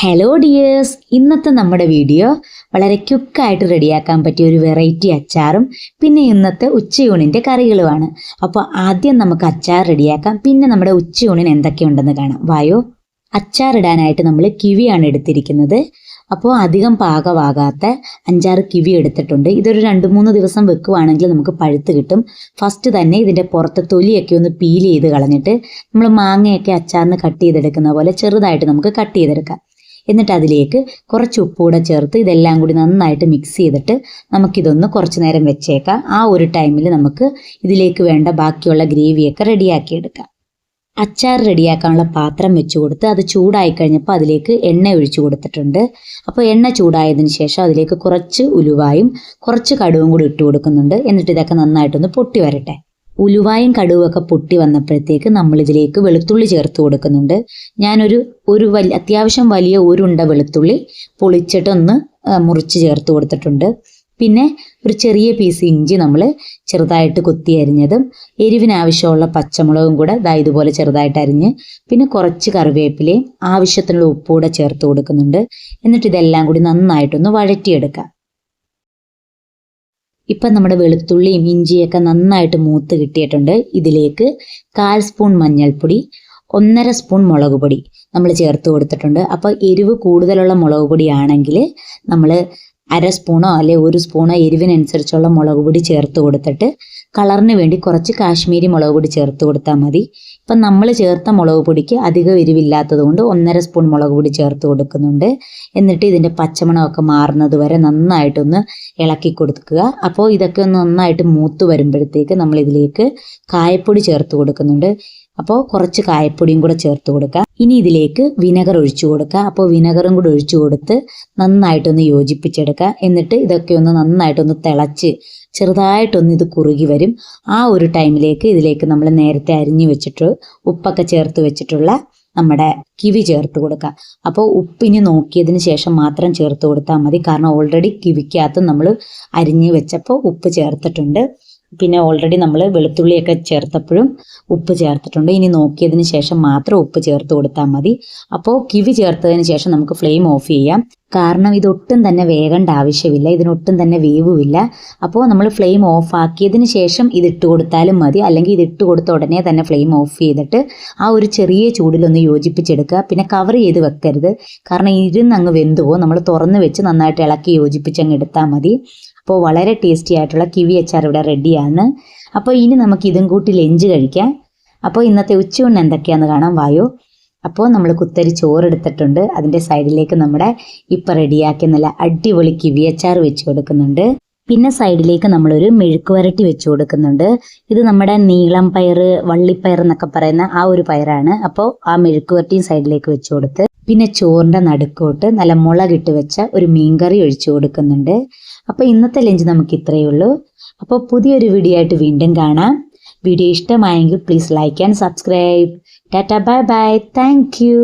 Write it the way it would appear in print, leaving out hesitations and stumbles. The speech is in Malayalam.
ഹലോ ഡിയേഴ്സ്, ഇന്നത്തെ നമ്മുടെ വീഡിയോ വളരെ ക്വിക്കായിട്ട് റെഡിയാക്കാൻ പറ്റിയ ഒരു വെറൈറ്റി അച്ചാറും പിന്നെ ഇന്നത്തെ ഉച്ചയൂണിൻ്റെ കറികളുമാണ്. അപ്പോൾ ആദ്യം നമുക്ക് അച്ചാർ റെഡിയാക്കാം, പിന്നെ നമ്മുടെ ഉച്ചയൂണിന് എന്തൊക്കെയുണ്ടെന്ന് കാണാം. വായോ. അച്ചാർ ഇടാനായിട്ട് നമ്മൾ കിവിയാണ് എടുത്തിരിക്കുന്നത്. അപ്പോൾ അധികം പാകമാകാത്ത 5-6 കിവി എടുത്തിട്ടുണ്ട്. ഇതൊരു 2-3 ദിവസം വെക്കുവാണെങ്കിൽ നമുക്ക് പഴുത്ത് കിട്ടും. ഫസ്റ്റ് തന്നെ ഇതിൻ്റെ പുറത്തെ തൊലിയൊക്കെ ഒന്ന് പീൽ ചെയ്ത് കളഞ്ഞിട്ട് നമ്മൾ മാങ്ങയൊക്കെ അച്ചാറിന് കട്ട് ചെയ്തെടുക്കുന്ന പോലെ ചെറുതായിട്ട് നമുക്ക് കട്ട് ചെയ്തെടുക്കാം. എന്നിട്ട് അതിലേക്ക് കുറച്ച് ഉപ്പൂടെ ചേർത്ത് ഇതെല്ലാം കൂടി നന്നായിട്ട് മിക്സ് ചെയ്തിട്ട് നമുക്കിതൊന്ന് കുറച്ച് നേരം വെച്ചേക്കാം. ആ ഒരു ടൈമിൽ നമുക്ക് ഇതിലേക്ക് വേണ്ട ബാക്കിയുള്ള ഗ്രേവിയൊക്കെ റെഡിയാക്കിയെടുക്കാം. അച്ചാർ റെഡിയാക്കാനുള്ള പാത്രം വെച്ച് കൊടുത്ത് അത് ചൂടായി കഴിഞ്ഞപ്പോൾ അതിലേക്ക് എണ്ണ ഒഴിച്ചു കൊടുത്തിട്ടുണ്ട്. അപ്പോൾ എണ്ണ ചൂടായതിന് ശേഷം അതിലേക്ക് കുറച്ച് ഉലുവായും കുറച്ച് കടുവും കൂടി ഇട്ട് കൊടുക്കുന്നുണ്ട്. എന്നിട്ട് ഇതൊക്കെ നന്നായിട്ടൊന്ന് പൊട്ടി വരട്ടെ. ഉലുവായും കടുവൊക്കെ പൊട്ടി വന്നപ്പോഴത്തേക്ക് നമ്മളിതിലേക്ക് വെളുത്തുള്ളി ചേർത്ത് കൊടുക്കുന്നുണ്ട്. ഞാനൊരു അത്യാവശ്യം വലിയ ഉണ്ട വെളുത്തുള്ളി പൊളിച്ചിട്ടൊന്ന് മുറിച്ച് ചേർത്ത് കൊടുത്തിട്ടുണ്ട്. പിന്നെ ഒരു ചെറിയ പീസ് ഇഞ്ചി നമ്മൾ ചെറുതായിട്ട് കൊത്തി അരിഞ്ഞതും എരിവിനാവശ്യമുള്ള പച്ചമുളകും കൂടെ ഇതുപോലെ ചെറുതായിട്ട് അരിഞ്ഞ് പിന്നെ കുറച്ച് കറിവേപ്പിലയും ആവശ്യത്തിനുള്ള ഉപ്പൂടെ ചേർത്ത് കൊടുക്കുന്നുണ്ട്. എന്നിട്ട് ഇതെല്ലാം കൂടി നന്നായിട്ടൊന്ന് വഴറ്റിയെടുക്കാം. ഇപ്പം നമ്മുടെ വെളുത്തുള്ളിയും ഇഞ്ചിയൊക്കെ നന്നായിട്ട് മൂത്ത് കിട്ടിയിട്ടുണ്ട്. ഇതിലേക്ക് 1/4 സ്പൂൺ മഞ്ഞൾപ്പൊടി, 1.5 സ്പൂൺ മുളക് പൊടി നമ്മൾ ചേർത്ത് കൊടുത്തിട്ടുണ്ട്. അപ്പോൾ എരിവ് കൂടുതലുള്ള മുളക് പൊടിയാണെങ്കിൽ നമ്മൾ 1/2 സ്പൂണോ അല്ലെ 1 സ്പൂണോ എരിവിനനുസരിച്ചുള്ള മുളക് പൊടി ചേർത്ത് കൊടുത്തിട്ട് കളറിന് വേണ്ടി കുറച്ച് കാശ്മീരി മുളക് പൊടി ചേർത്ത് കൊടുത്താൽ മതി. ഇപ്പം നമ്മൾ ചേർത്ത മുളക് പൊടിക്ക് അധികം എരിവില്ലാത്തത് കൊണ്ട് 1.5 സ്പൂൺ മുളക് പൊടി ചേർത്ത് കൊടുക്കുന്നുണ്ട്. എന്നിട്ട് ഇതിൻ്റെ പച്ചമണമൊക്കെ മാറുന്നത് വരെ നന്നായിട്ടൊന്ന് ഇളക്കി കൊടുക്കുക. അപ്പോൾ ഇതൊക്കെ ഒന്ന് നന്നായിട്ട് മൂത്ത് വരുമ്പോഴത്തേക്ക് നമ്മളിതിലേക്ക് കായപ്പൊടി ചേർത്ത് കൊടുക്കുന്നുണ്ട്. അപ്പോൾ കുറച്ച് കായപ്പൊടിയും കൂടെ ചേർത്ത് കൊടുക്കുക. ഇനി ഇതിലേക്ക് വിനെഗർ ഒഴിച്ചു കൊടുക്കുക. അപ്പോൾ വിനെഗറും കൂടെ ഒഴിച്ചു കൊടുത്ത് നന്നായിട്ടൊന്ന് യോജിപ്പിച്ചെടുക്കുക. എന്നിട്ട് ഇതൊക്കെ ഒന്ന് നന്നായിട്ടൊന്ന് തിളച്ച് ചെറുതായിട്ടൊന്ന് ഇത് കുറുകി വരും. ആ ഒരു ടൈമിലേക്ക് ഇതിലേക്ക് നമ്മൾ നേരത്തെ അരിഞ്ഞു വെച്ചിട്ട് ഉപ്പൊക്കെ ചേർത്ത് വെച്ചിട്ടുള്ള നമ്മുടെ കിവി ചേർത്ത് കൊടുക്കുക. അപ്പോൾ ഉപ്പിന് നോക്കിയതിന് ശേഷം മാത്രം ചേർത്ത് കൊടുത്താൽ മതി. കാരണം ഓൾറെഡി കിവിക്കകത്ത് നമ്മൾ അരിഞ്ഞു വെച്ചപ്പോൾ ഉപ്പ് ചേർത്തിട്ടുണ്ട്. പിന്നെ ഓൾറെഡി നമ്മൾ വെളുത്തുള്ളിയൊക്കെ ചേർത്തപ്പോഴും ഉപ്പ് ചേർത്തിട്ടുണ്ട്. ഇനി നോക്കിയതിന് ശേഷം മാത്രം ഉപ്പ് ചേർത്ത് കൊടുത്താൽ മതി. അപ്പോൾ കിവി ചേർത്തതിന് ശേഷം നമുക്ക് ഫ്ലെയിം ഓഫ് ചെയ്യാം. കാരണം ഇതൊട്ടും തന്നെ വേകേണ്ട ആവശ്യമില്ല, ഇതിനൊട്ടും തന്നെ വേവുമില്ല. അപ്പോൾ നമ്മൾ ഫ്ലെയിം ഓഫ് ആക്കിയതിന് ശേഷം ഇതിട്ട് കൊടുത്താലും മതി. അല്ലെങ്കിൽ ഇതിട്ട് കൊടുത്ത ഉടനെ തന്നെ ഫ്ലെയിം ഓഫ് ചെയ്തിട്ട് ആ ഒരു ചെറിയ ചൂടിലൊന്ന് യോജിപ്പിച്ചെടുക്കുക. പിന്നെ കവർ ചെയ്ത് വെക്കരുത്, കാരണം ഇരുന്നങ്ങ് വെന്ത് പോകും. നമ്മൾ തുറന്ന് വെച്ച് നന്നായിട്ട് ഇളക്കി യോജിപ്പിച്ചങ്ങ് എടുത്താൽ മതി. അപ്പോൾ വളരെ ടേസ്റ്റി ആയിട്ടുള്ള കിവി അച്ചാർ ഇവിടെ റെഡിയാണ്. അപ്പോൾ ഇനി നമുക്ക് ഇതും കൂട്ടി ലഞ്ച് കഴിക്കാം. അപ്പോൾ ഇന്നത്തെ ഉച്ചയൂണ് എന്തൊക്കെയാണെന്ന് കാണാൻ വായോ. അപ്പോൾ നമ്മൾ കുത്തരി ചോറെടുത്തിട്ടുണ്ട്. അതിൻ്റെ സൈഡിലേക്ക് നമ്മുടെ ഇപ്പം റെഡിയാക്കി നല്ല അടിപൊളി കിവി അച്ചാർ വെച്ച് കൊടുക്കുന്നുണ്ട്. പിന്നെ സൈഡിലേക്ക് നമ്മളൊരു മെഴുക്ക് വരട്ടി വെച്ച് കൊടുക്കുന്നുണ്ട്. ഇത് നമ്മുടെ നീളം പയർ, വള്ളിപ്പയർ എന്നൊക്കെ പറയുന്ന ആ ഒരു പയറാണ്. അപ്പോൾ ആ മെഴുക്ക് വരട്ടിയും സൈഡിലേക്ക് വെച്ച് കൊടുത്ത് പിന്നെ ചോറിൻ്റെ നടുക്കോട്ട് നല്ല മുളകിട്ട് വെച്ച ഒരു മീൻകറി ഒഴിച്ചു കൊടുക്കുന്നുണ്ട്. അപ്പോൾ ഇന്നത്തെ ലഞ്ച് നമുക്ക് ഇത്രയേ ഉള്ളൂ. അപ്പോൾ പുതിയൊരു വീഡിയോ ആയിട്ട് വീണ്ടും കാണാം. വീഡിയോ ഇഷ്ടമായെങ്കിൽ please like and subscribe. Tata, bye bye, thank you.